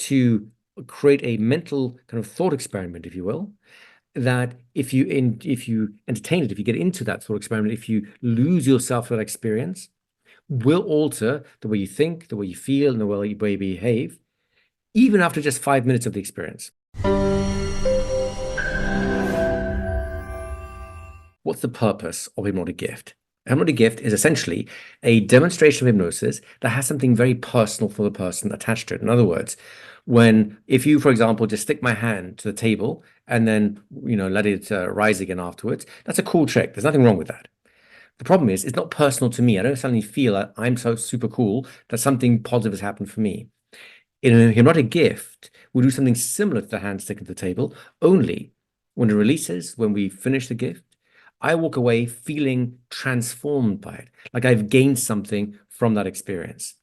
to create a mental kind of thought experiment, if you will, that if you entertain it, if you get into that thought experiment, if you lose yourself in that experience, will alter the way you think, the way you feel, and the way you behave, even after just 5 minutes of the experience. What's the purpose of Hypnotic Gift? A Hypnotic Gift is essentially a demonstration of hypnosis that has something very personal for the person attached to it. In other words, if you, for example, just stick my hand to the table and then, let it rise again afterwards, that's a cool trick. There's nothing wrong with that. The problem is, it's not personal to me. I don't suddenly feel like I'm so super cool that something positive has happened for me. In a Hypnotic Gift, we do something similar to the hand sticking to the table, only when it releases, when we finish the gift, I walk away feeling transformed by it, like I've gained something from that experience.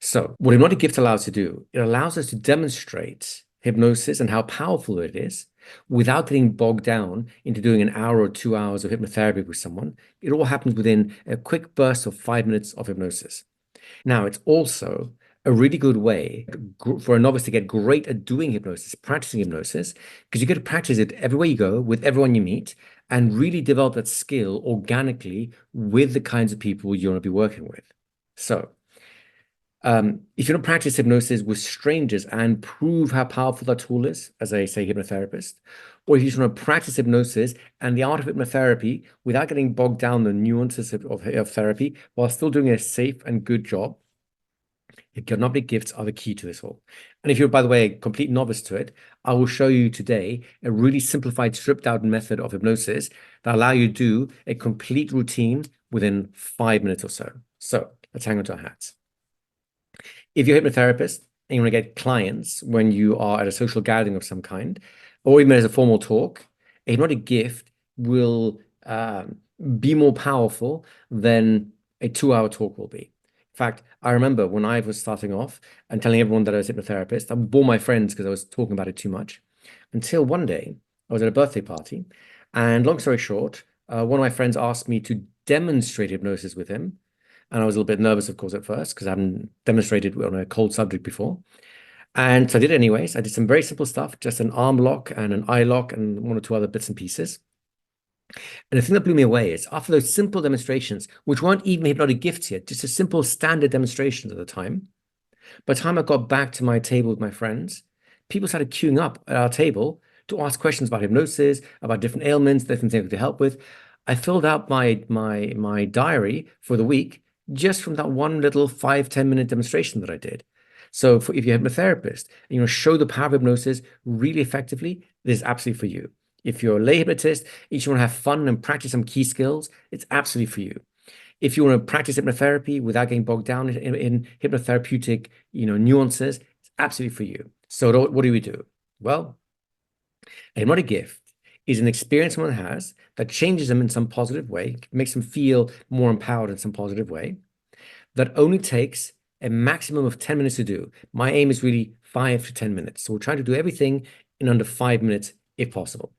So what Hypnotic Gift allows us to do, it allows us to demonstrate hypnosis and how powerful it is without getting bogged down into doing an hour or 2 hours of hypnotherapy with someone. It all happens within a quick burst of 5 minutes of hypnosis. Now, it's also a really good way for a novice to get great at doing hypnosis, practicing hypnosis, because you get to practice it everywhere you go, with everyone you meet, and really develop that skill organically with the kinds of people you want to be working with. So, if you don't practice hypnosis with strangers and prove how powerful that tool is, as I say, hypnotherapist, or if you just want to practice hypnosis and the art of hypnotherapy without getting bogged down the nuances of therapy while still doing a safe and good job, Hypnotic Gifts are the key to this all. And if you're, by the way, a complete novice to it, I will show you today a really simplified, stripped out method of hypnosis that allow you to do a complete routine within 5 minutes or so. So let's hang on to our hats. If you're a hypnotherapist and you want to get clients when you are at a social gathering of some kind, or even as a formal talk, a Hypnotic Gift will be more powerful than a 2-hour talk will be. In fact, I remember when I was starting off and telling everyone that I was a hypnotherapist, I bore my friends because I was talking about it too much. Until one day, I was at a birthday party, and long story short, one of my friends asked me to demonstrate hypnosis with him. And I was a little bit nervous, of course, at first, because I haven't demonstrated on a cold subject before. And so I did it anyways. I did some very simple stuff, just an arm lock and an eye lock and 1 or 2 other bits and pieces. And the thing that blew me away is after those simple demonstrations, which weren't even Hypnotic Gifts yet, just a simple standard demonstrations at the time, by the time I got back to my table with my friends, people started queuing up at our table to ask questions about hypnosis, about different ailments, different things to help with. I filled out my diary for the week just from that one little 5-10 minute demonstration that I did. So if you're a hypnotherapist and you want to show the power of hypnosis really effectively, this is absolutely for you. If you're a lay hypnotist, if you want to have fun and practice some key skills, it's absolutely for you. If you want to practice hypnotherapy without getting bogged down in hypnotherapeutic, nuances, it's absolutely for you. So what do we do? Well, a Hypnotic Gift is an experience someone has that changes them in some positive way, makes them feel more empowered in some positive way, that only takes a maximum of 10 minutes to do. My aim is really 5 to 10 minutes. So we're trying to do everything in under 5 minutes if possible.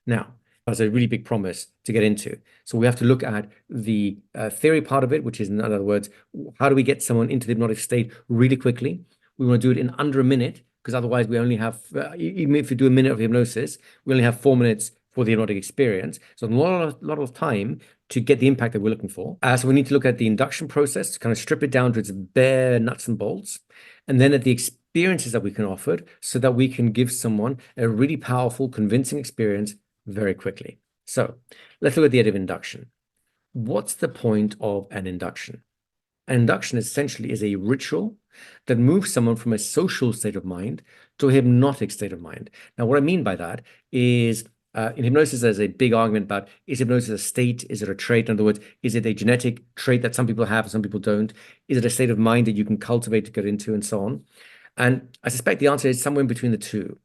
Now, that's a really big promise to get into. So we have to look at the theory part of it, which is, in other words, how do we get someone into the hypnotic state really quickly? We want to do it in under a minute, because otherwise we only have, even if you do a minute of hypnosis, we only have 4 minutes for the hypnotic experience. So a lot of time to get the impact that we're looking for. So we need to look at the induction process to kind of strip it down to its bare nuts and bolts. And then at the experiences that we can offer so that we can give someone a really powerful, convincing experience very quickly. So let's look at the idea of induction. What's the point of an induction? An induction essentially is a ritual that moves someone from a social state of mind to a hypnotic state of mind. Now, what I mean by that is in hypnosis, there's a big argument about, is hypnosis a state? Is it a trait? In other words, is it a genetic trait that some people have and some people don't? Is it a state of mind that you can cultivate to get into, and so on? And I suspect the answer is somewhere in between the two.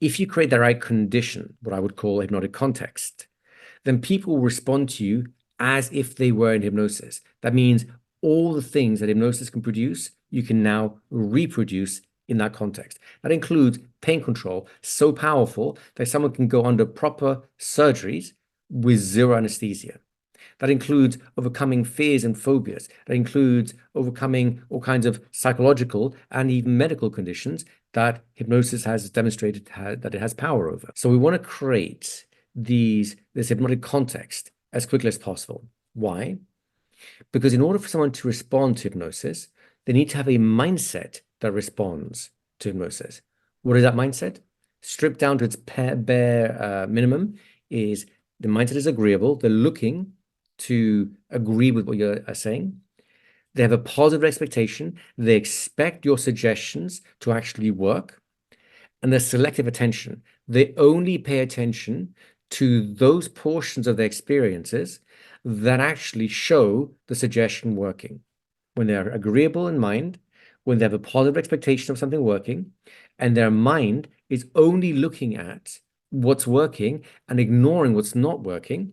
If you create the right condition, what I would call hypnotic context, then people will respond to you as if they were in hypnosis. That means all the things that hypnosis can produce, you can now reproduce in that context. That includes pain control, so powerful that someone can go under proper surgeries with zero anesthesia. That includes overcoming fears and phobias. That includes overcoming all kinds of psychological and even medical conditions that hypnosis has demonstrated that it has power over. So we want to create this hypnotic context as quickly as possible. Why? Because in order for someone to respond to hypnosis, they need to have a mindset that responds to hypnosis. What is that mindset? Stripped down to its bare minimum is the mindset is agreeable. They're looking to agree with what you're saying. They have a positive expectation. They expect your suggestions to actually work. And there's selective attention. They only pay attention to those portions of their experiences that actually show the suggestion working. When they're agreeable in mind, when they have a positive expectation of something working, and their mind is only looking at what's working and ignoring what's not working,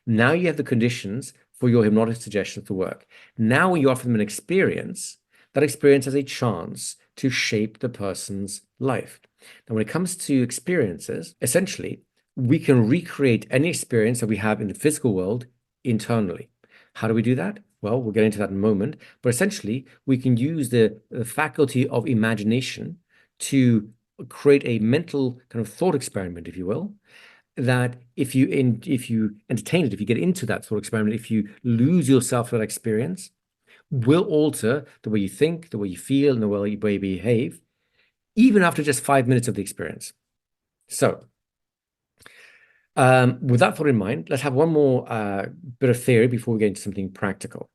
now you have the conditions for your hypnotic suggestions to work. Now when you offer them an experience, that experience has a chance to shape the person's life. Now, when it comes to experiences, essentially, we can recreate any experience that we have in the physical world internally. How do we do that? Well, we'll get into that in a moment. But essentially, we can use the faculty of imagination to create a mental kind of thought experiment, if you will, that if you entertain it, if you get into that thought experiment, if you lose yourself in that experience, will alter the way you think, the way you feel, and the way you behave, even after just 5 minutes of the experience. So, with that thought in mind, let's have one more bit of theory before we get into something practical.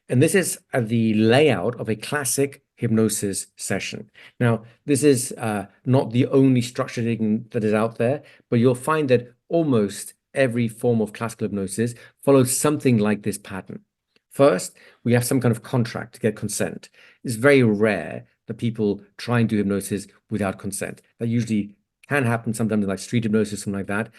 And this is the layout of a classic hypnosis session. Now, this is not the only structuring that is out there, but you'll find that almost every form of classical hypnosis follows something like this pattern. First, we have some kind of contract to get consent. It's very rare that people try and do hypnosis without consent. That usually can happen sometimes in like street hypnosis, something like that.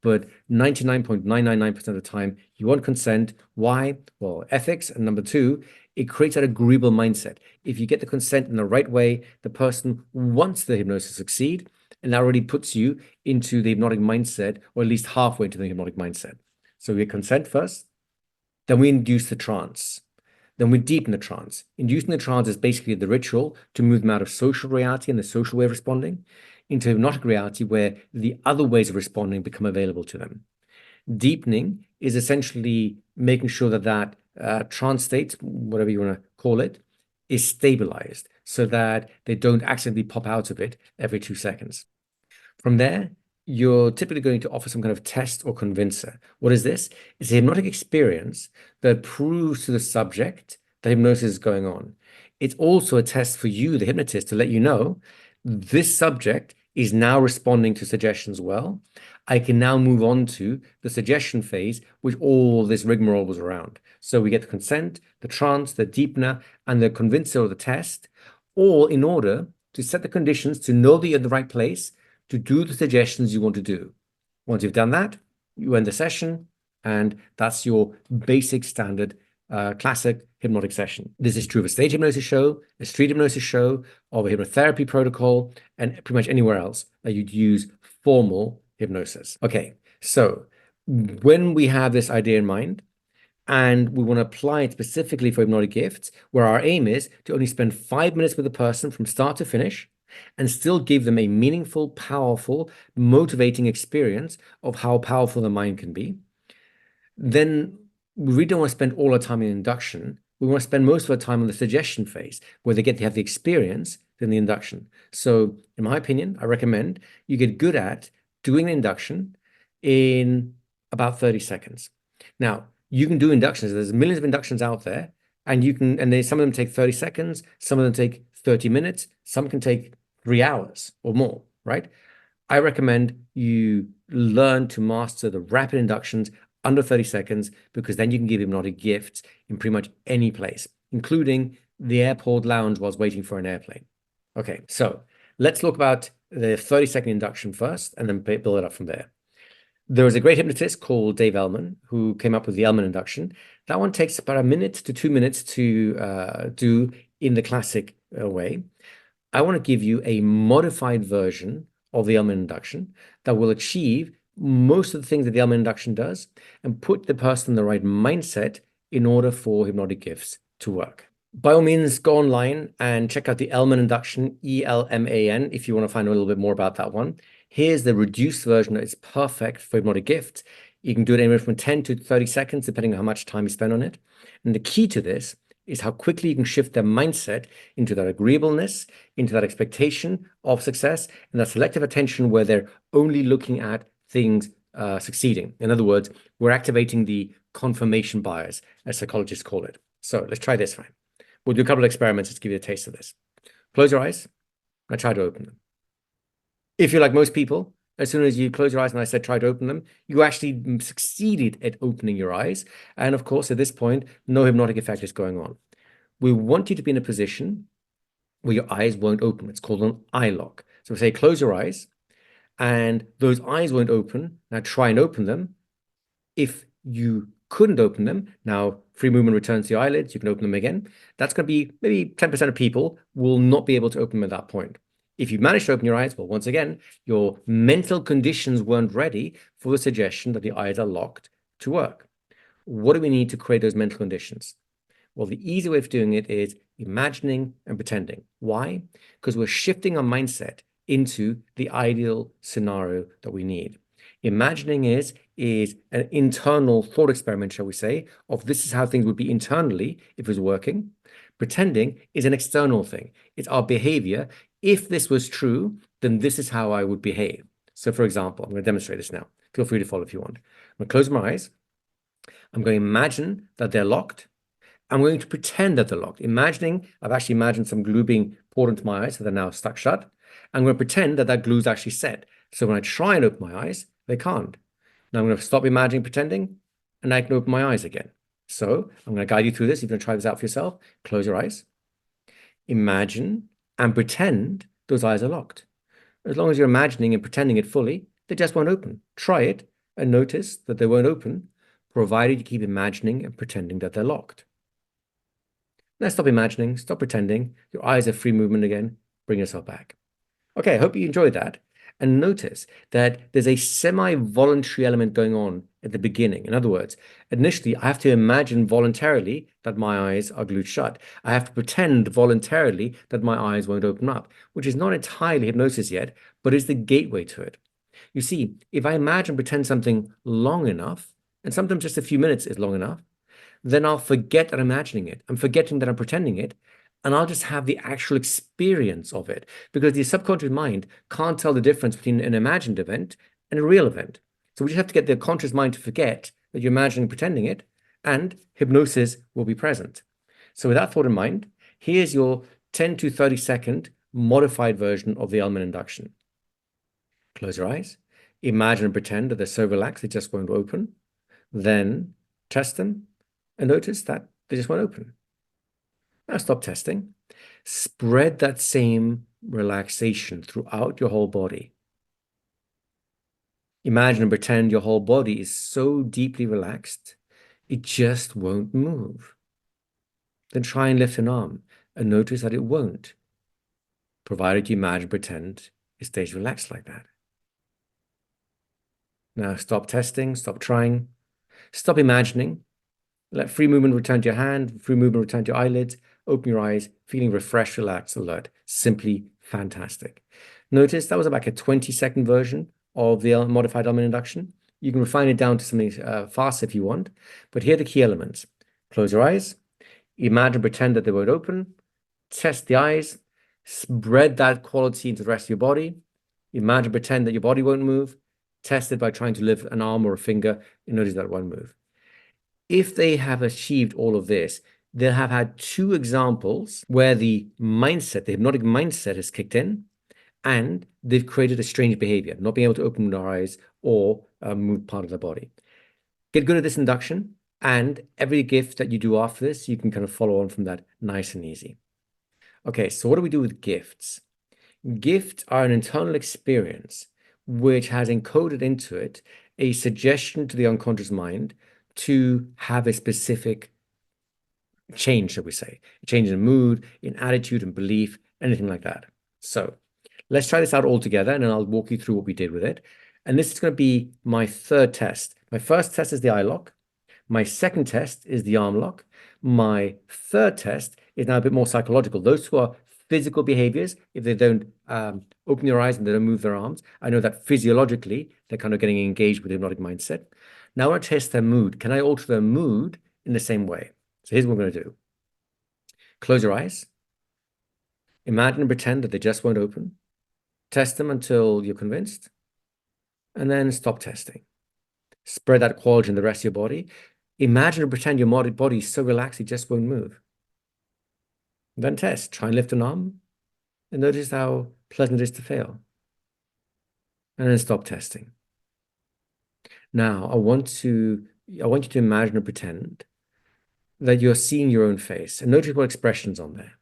But 99.999% of the time, you want consent. Why? Well, ethics. And number two, it creates that agreeable mindset. If you get the consent in the right way, the person wants the hypnosis to succeed, and that already puts you into the hypnotic mindset, or at least halfway to the hypnotic mindset. So we get consent first, then we induce the trance. Then we deepen the trance. Inducing the trance is basically the ritual to move them out of social reality and the social way of responding into hypnotic reality where the other ways of responding become available to them. Deepening is essentially making sure that trance state, whatever you want to call it, is stabilized so that they don't accidentally pop out of it every 2 seconds. From there, you're typically going to offer some kind of test or convincer. What is this? It's a hypnotic experience that proves to the subject that hypnosis is going on. It's also a test for you, the hypnotist, to let you know this subject is now responding to suggestions well. I can now move on to the suggestion phase, which all this rigmarole was around. So we get the consent, the trance, the deepener, and the convincer or the test, all in order to set the conditions to know that you're in the right place to do the suggestions you want to do. Once you've done that, you end the session, and that's your basic standard classic hypnotic session. This is true of a stage hypnosis show, a street hypnosis show, of a hypnotherapy protocol, and pretty much anywhere else that you'd use formal hypnosis. Okay, so when we have this idea in mind, and we want to apply it specifically for hypnotic gifts, where our aim is to only spend 5 minutes with the person from start to finish, and still give them a meaningful, powerful, motivating experience of how powerful the mind can be, then we really don't want to spend all our time in induction. We want to spend most of our time on the suggestion phase, where they get to have the experience, then the induction. So, in my opinion, I recommend you get good at doing the induction in about 30 seconds. Now, you can do inductions. There's millions of inductions out there, and some of them take 30 seconds, some of them take 30 minutes, some can take 3 hours or more, right? I recommend you learn to master the rapid inductions under 30 seconds, because then you can give hypnotic gifts in pretty much any place, including the airport lounge whilst waiting for an airplane. Okay, so let's talk about the 30-second induction first, and then build it up from there. There was a great hypnotist called Dave Elman who came up with the Elman induction. That one takes about 1 minute to 2 minutes to do in the classic way. I want to give you a modified version of the Elman induction that will achieve most of the things that the Elman induction does and put the person in the right mindset in order for hypnotic gifts to work. By all means, go online and check out the Elman induction, ELMAN, if you want to find a little bit more about that one. Here's the reduced version. It's perfect for hypnotic gifts. You can do it anywhere from 10 to 30 seconds, depending on how much time you spend on it. And the key to this is how quickly you can shift their mindset into that agreeableness, into that expectation of success, and that selective attention where they're only looking at things succeeding. In other words, we're activating the confirmation bias, as psychologists call it. So let's try this, fine. We'll do a couple of experiments just to give you a taste of this. Close your eyes. I try to open them. If you're like most people, as soon as you close your eyes and I said try to open them, you actually succeeded at opening your eyes. And of course, at this point, no hypnotic effect is going on. We want you to be in a position where your eyes won't open. It's called an eye lock. So we say close your eyes, and those eyes won't open. Now try and open them. If you couldn't open them, now free movement returns to your eyelids, you can open them again. That's going to be maybe 10% of people will not be able to open them at that point. If you manage to open your eyes, well, once again, your mental conditions weren't ready for the suggestion that the eyes are locked to work. What do we need to create those mental conditions? Well, the easy way of doing it is imagining and pretending. Why? Because we're shifting our mindset into the ideal scenario that we need. Imagining is an internal thought experiment, shall we say, of this is how things would be internally if it was working. Pretending is an external thing. It's our behavior. If this was true, then this is how I would behave. So for example, I'm going to demonstrate this now. Feel free to follow if you want. I'm going to close my eyes. I'm going to imagine that they're locked. I'm going to pretend that they're locked. I've actually imagined some glue being poured into my eyes, so they're now stuck shut. I'm going to pretend that that glue is actually set. So when I try and open my eyes, they can't. Now I'm going to stop imagining, pretending, and I can open my eyes again. So I'm going to guide you through this. You're going to try this out for yourself. Close your eyes. Imagine and pretend those eyes are locked. As long as you're imagining and pretending it fully, they just won't open. Try it and notice that they won't open, provided you keep imagining and pretending that they're locked. Now stop imagining, stop pretending. Your eyes have free movement again. Bring yourself back. Okay, I hope you enjoyed that. And notice that there's a semi-voluntary element going on at the beginning. In other words, initially, I have to imagine voluntarily that my eyes are glued shut. I have to pretend voluntarily that my eyes won't open up, which is not entirely hypnosis yet, but is the gateway to it. You see, if I imagine, pretend something long enough, and sometimes just a few minutes is long enough, then I'll forget that I'm imagining it. I'm forgetting that I'm pretending it, and I'll just have the actual experience of it, because the subconscious mind can't tell the difference between an imagined event and a real event. So we just have to get the conscious mind to forget that you're imagining, pretending it, and hypnosis will be present. So with that thought in mind, here's your 10 to 30 second modified version of the Elman induction. Close your eyes. Imagine and pretend that they're so relaxed they just won't open. Then test them and notice that they just won't open. Now stop testing. Spread that same relaxation throughout your whole body. Imagine and pretend your whole body is so deeply relaxed, it just won't move. Then try and lift an arm and notice that it won't, provided you imagine and pretend it stays relaxed like that. Now stop testing, stop trying, stop imagining. Let free movement return to your hand, free movement return to your eyelids. Open your eyes, feeling refreshed, relaxed, alert. Simply fantastic. Notice that was about a 20-second version of the modified Elman induction. You can refine it down to something fast if you want, but here are the key elements. Close your eyes. Imagine, pretend that they won't open. Test the eyes. Spread that quality into the rest of your body. Imagine, pretend that your body won't move. Test it by trying to lift an arm or a finger and notice that it won't move. If they have achieved all of this, they'll have had two examples where the mindset, the hypnotic mindset has kicked in, and they've created a strange behavior, not being able to open their eyes or move part of their body. Get good at this induction, and every gift that you do after this, you can kind of follow on from that nice and easy. Okay, so what do we do with gifts? Gifts are an internal experience which has encoded into it a suggestion to the unconscious mind to have a specific change, shall we say, a change in mood, in attitude and belief, anything like that. So let's try this out all together, and then I'll walk you through what we did with it. And this is going to be my third test. My first test is the eye lock. My second test is the arm lock. My third test is now a bit more psychological. Those two are physical behaviors. If they don't open their eyes and they don't move their arms, I know that physiologically they're kind of getting engaged with the hypnotic mindset. Now I want to test their mood. Can I alter their mood in the same way? So here's what we're going to do. Close your eyes. Imagine and pretend that they just won't open. Test them until you're convinced, and then stop testing. Spread that quality in the rest of your body. Imagine and pretend your body is so relaxed it just won't move. Then test. Try and lift an arm, and notice how pleasant it is to fail. And then stop testing. Now, I want you to imagine and pretend that you're seeing your own face, and notice what expression's on there.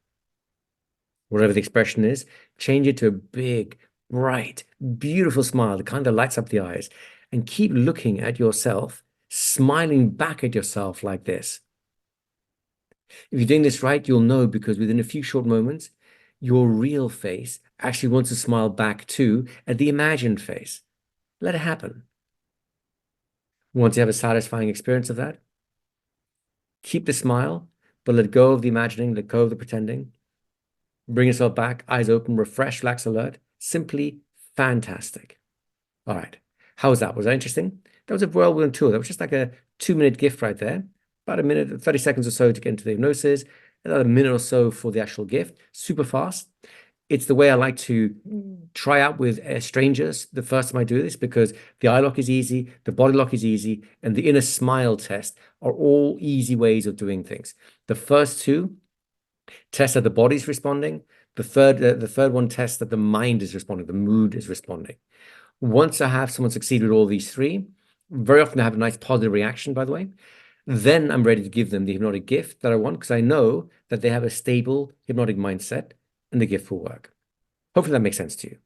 Whatever the expression is, change it to a big, bright, beautiful smile, the kind that lights up the eyes, and keep looking at yourself, smiling back at yourself like this. If you're doing this right, you'll know, because within a few short moments, your real face actually wants to smile back too at the imagined face. Let it happen. Once you have a satisfying experience of that, keep the smile, but let go of the imagining, let go of the pretending. Bring yourself back, eyes open, refresh, relax, alert. Simply fantastic. All right. How was that? Was that interesting? That was a whirlwind tour. That was just like a 2-minute gift right there. About a minute, 30 seconds or so to get into the hypnosis. Another minute or so for the actual gift. Super fast. It's the way I like to try out with strangers the first time I do this, because the eye lock is easy, the body lock is easy, and the inner smile test are all easy ways of doing things. The first two test that the body's responding. The third one tests that the mind is responding, the mood is responding. Once I have someone succeed with all these three, very often I have a nice positive reaction, by the way, then I'm ready to give them the hypnotic gift that I want, because I know that they have a stable hypnotic mindset and the gift will work. Hopefully that makes sense to you.